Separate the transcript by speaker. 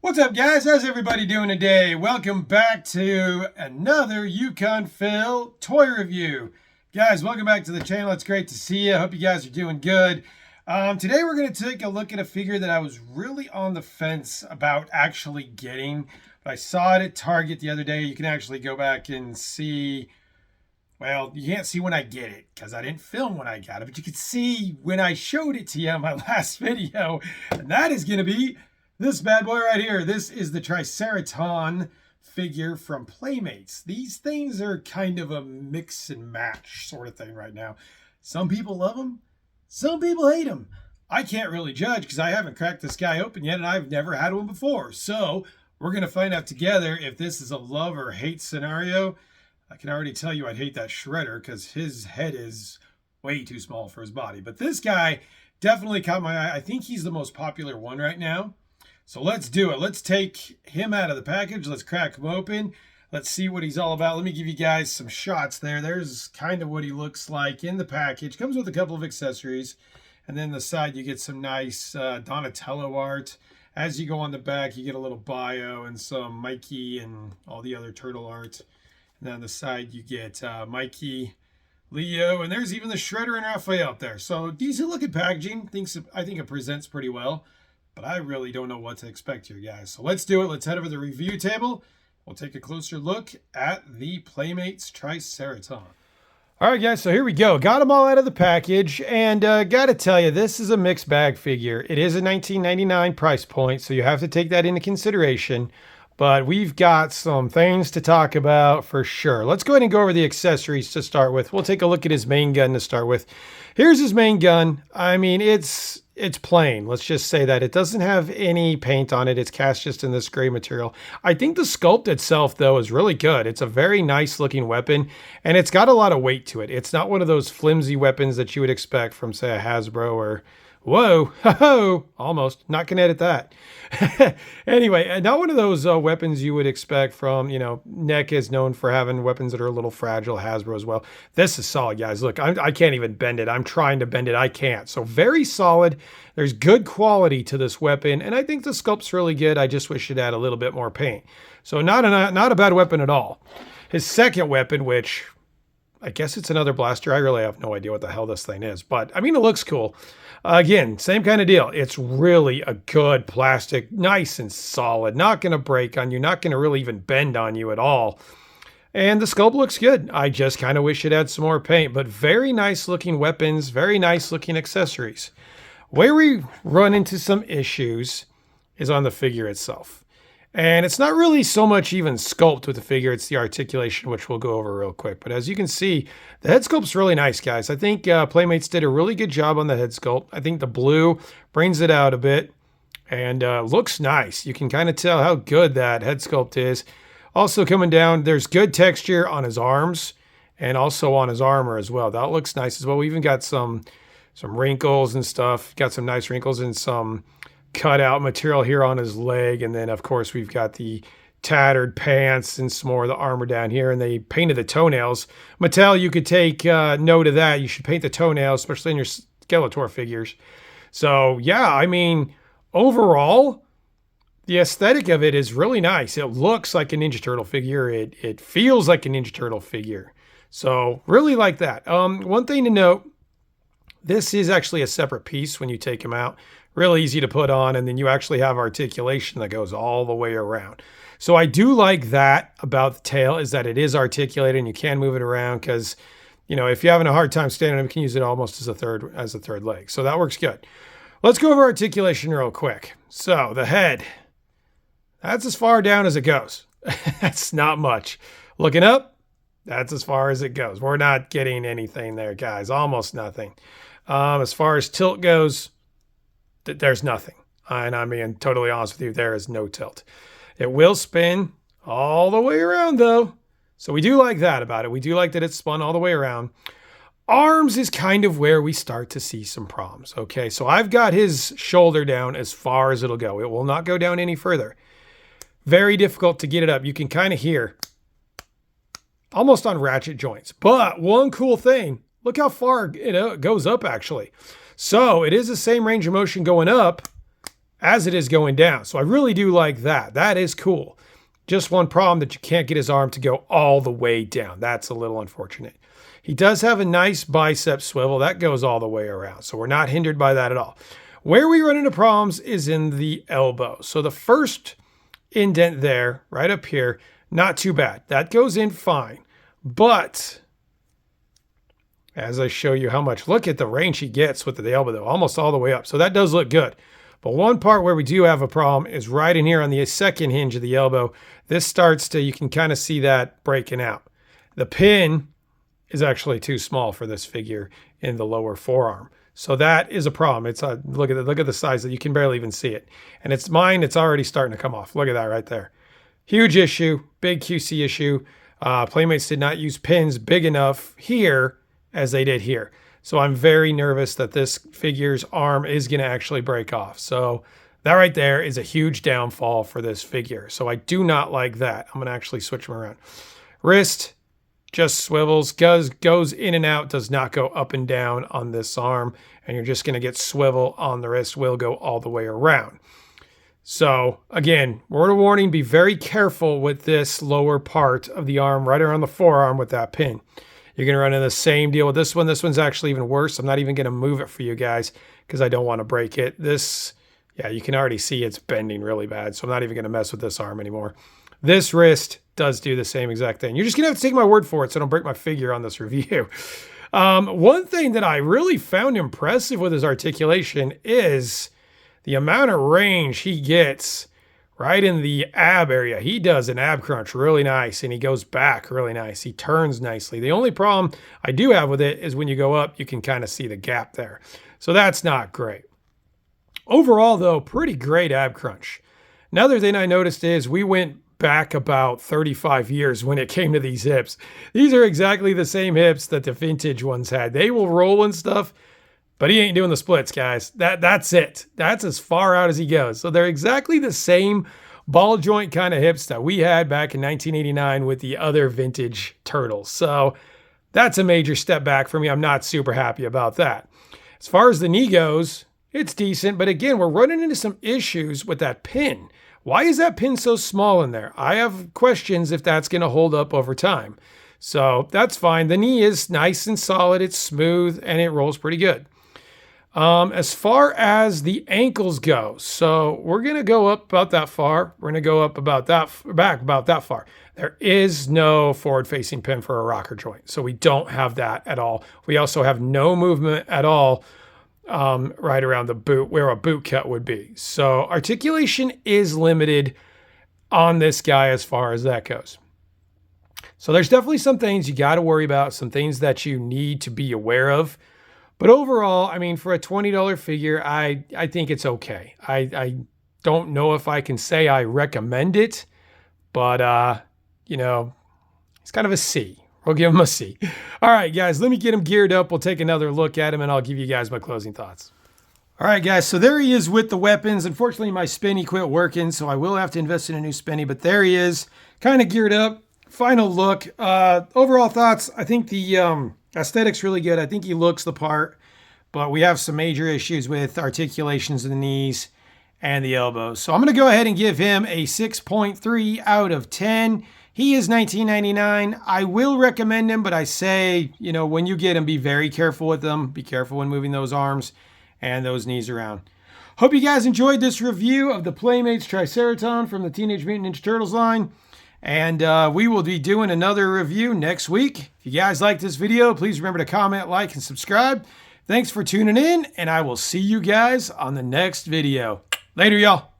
Speaker 1: What's up, guys? How's everybody doing today? Welcome back to another Yukon Phil toy review. Guys, welcome back to the channel. It's great to see you. I hope you guys are doing good. Today we're going to take a look at a figure that I was really on the fence about actually getting. But I saw it at Target the other day. You can actually go back and see. Well, you can't see when I get it because I didn't film when I got it. But you can see when I showed it to you in my last video. And that is going to be this bad boy right here. This is the TRICERATON figure from Playmates. These things are kind of a mix and match sort of thing right now. Some people love them. Some people hate them. I can't really judge because I haven't cracked this guy open yet and I've never had one before. So we're going to find out together if this is a love or hate scenario. I can already tell you I'd hate that shredder because his head is way too small for his body. But this guy definitely caught my eye. I think he's the most popular one right now. So let's do it. Let's take him out of the package. Let's crack him open. Let's see what he's all about. Let me give you guys some shots there. There's kind of what he looks like in the package. Comes with a couple of accessories. And then the side, you get some nice Donatello art. As you go on the back, you get a little bio and some Mikey and all the other turtle art. And then on the side, you get Mikey, Leo, and there's even the Shredder and Raphael up there. So decent looking packaging. I think it presents pretty well. But I really don't know what to expect here, guys. So let's do it. Let's head over to the review table. We'll take a closer look at the Playmates TRICERATON. All right, guys, so here we go. Got them all out of the package. And got to tell you, this is a mixed bag figure. It is a $19.99 price point, so you have to take that into consideration. But we've got some things to talk about for sure. Let's go ahead and go over the accessories to start with. We'll take a look at his main gun to start with. Here's his main gun. I mean, it's plain. Let's just say that. It doesn't have any paint on it. It's cast just in this gray material. I think the sculpt itself, though, is really good. It's a very nice looking weapon, and it's got a lot of weight to it. It's not one of those flimsy weapons that you would expect from, say, a Hasbro or... Whoa, ho, almost. Not gonna edit that. Anyway, not one of those weapons you would expect from, you know, NEC is known for having weapons that are a little fragile, Hasbro as well. This is solid, guys. Look, I can't even bend it. I'm trying to bend it. I can't. So very solid. There's good quality to this weapon, and I think the sculpt's really good. I just wish it had a little bit more paint. So not a bad weapon at all. His second weapon, which I guess it's another blaster. I really have no idea what the hell this thing is, but I mean, it looks cool. Again, same kind of deal. It's really a good plastic, nice and solid, not going to break on you, not going to really even bend on you at all. And the sculpt looks good. I just kind of wish it had some more paint, but very nice looking weapons, very nice looking accessories. Where we run into some issues is on the figure itself. And it's not really so much even sculpt with the figure, it's the articulation, which we'll go over real quick. But as you can see, the head sculpt's really nice, guys. I think Playmates did a really good job on the head sculpt. I think the blue brings it out a bit and looks nice. You can kind of tell how good that head sculpt is. Also coming down, there's good texture on his arms and also on his armor as well. That looks nice as well. We even got some wrinkles and stuff. Got some nice wrinkles and some cutout material here on his leg, and then of course we've got the tattered pants and some more of the armor down here, and they painted the toenails. Mattel, you could take note of that. You should paint the toenails, especially in your Skeletor figures. So yeah, I mean, overall the aesthetic of it is really nice. It looks like a Ninja Turtle figure. It feels like a Ninja Turtle figure. So really like that. One thing to note, this is actually a separate piece when you take them out. Really easy to put on, and then you actually have articulation that goes all the way around. So I do like that about the tail, is that it is articulated and you can move it around because, you know, if you're having a hard time standing up, you can use it almost as a third leg. So that works good. Let's go over articulation real quick. So the head, that's as far down as it goes. That's not much. Looking up, that's as far as it goes. We're not getting anything there, guys. Almost nothing. As far as tilt goes, there's nothing. And I'm being totally honest with you, there is no tilt. It will spin all the way around though. So we do like that about it. We do like that it's spun all the way around. Arms is kind of where we start to see some problems. Okay, so I've got his shoulder down as far as it'll go. It will not go down any further. Very difficult to get it up. You can kind of hear almost on ratchet joints. But one cool thing, look how far it goes up actually. So it is the same range of motion going up as it is going down. So I really do like that. That is cool. Just one problem that you can't get his arm to go all the way down. That's a little unfortunate. He does have a nice bicep swivel. That goes all the way around. So we're not hindered by that at all. Where we run into problems is in the elbow. So the first indent there, right up here, not too bad. That goes in fine. But as I show you how much, look at the range he gets with the elbow, though, almost all the way up. So that does look good. But one part where we do have a problem is right in here on the second hinge of the elbow. This starts to, you can kind of see that breaking out. The pin is actually too small for this figure in the lower forearm. So that is a problem. It's a, look at the size that you can barely even see it. And it's mine, it's already starting to come off. Look at that right there. Huge issue, big QC issue. Playmates did not use pins big enough here as they did here. So I'm very nervous that this figure's arm is going to actually break off. So that right there is a huge downfall for this figure. So I do not like that. I'm going to actually switch them around. Wrist just swivels, goes in and out, does not go up and down on this arm. And you're just going to get swivel on the wrist, will go all the way around. So again, word of warning, be very careful with this lower part of the arm, right around the forearm with that pin. You're going to run into the same deal with this one. This one's actually even worse. I'm not even going to move it for you guys because I don't want to break it. This, yeah, you can already see it's bending really bad. So I'm not even going to mess with this arm anymore. This wrist does do the same exact thing. You're just going to have to take my word for it so don't break my figure on this review. One thing that I really found impressive with his articulation is the amount of range he gets right in the ab area. He does an ab crunch really nice, and he goes back really nice. He turns nicely. The only problem I do have with it is when you go up, you can kind of see the gap there. So that's not great. Overall, though, pretty great ab crunch. Another thing I noticed is we went back about 35 years when it came to these hips. These are exactly the same hips that the vintage ones had. They will roll and stuff, but he ain't doing the splits, guys. That's it. That's as far out as he goes. So they're exactly the same ball joint kind of hips that we had back in 1989 with the other vintage turtles. So that's a major step back for me. I'm not super happy about that. As far as the knee goes, it's decent. But again, we're running into some issues with that pin. Why is that pin so small in there? I have questions if that's going to hold up over time. So that's fine. The knee is nice and solid. It's smooth and it rolls pretty good. As far as the ankles go, so we're going to go up about that far. We're going to go up about that, back about that far. There is no forward-facing pin for a rocker joint, so we don't have that at all. We also have no movement at all right around the boot, where a boot cut would be. So articulation is limited on this guy as far as that goes. So there's definitely some things you got to worry about, some things that you need to be aware of. But overall, I mean, for a $20 figure, I think it's okay. I don't know if I can say I recommend it, but, you know, it's kind of a C. We'll give him a C. All right, guys, let me get him geared up. We'll take another look at him, and I'll give you guys my closing thoughts. All right, guys, so there he is with the weapons. Unfortunately, my spinny quit working, so I will have to invest in a new spinny, but there he is, kind of geared up. Final look. Overall thoughts, I think the aesthetic's really good. I think he looks the part, but we have some major issues with articulations of the knees and the elbows. So I'm going to go ahead and give him a 6.3 out of 10. He is $19.99. I will recommend him, but I say, you know, when you get him, be very careful with them. Be careful when moving those arms and those knees around. Hope you guys enjoyed this review of the Playmates TRICERATON from the Teenage Mutant Ninja Turtles line. And we will be doing another review next week. If you guys like this video, please remember to comment, like, and subscribe. Thanks for tuning in, and I will see you guys on the next video. Later, y'all.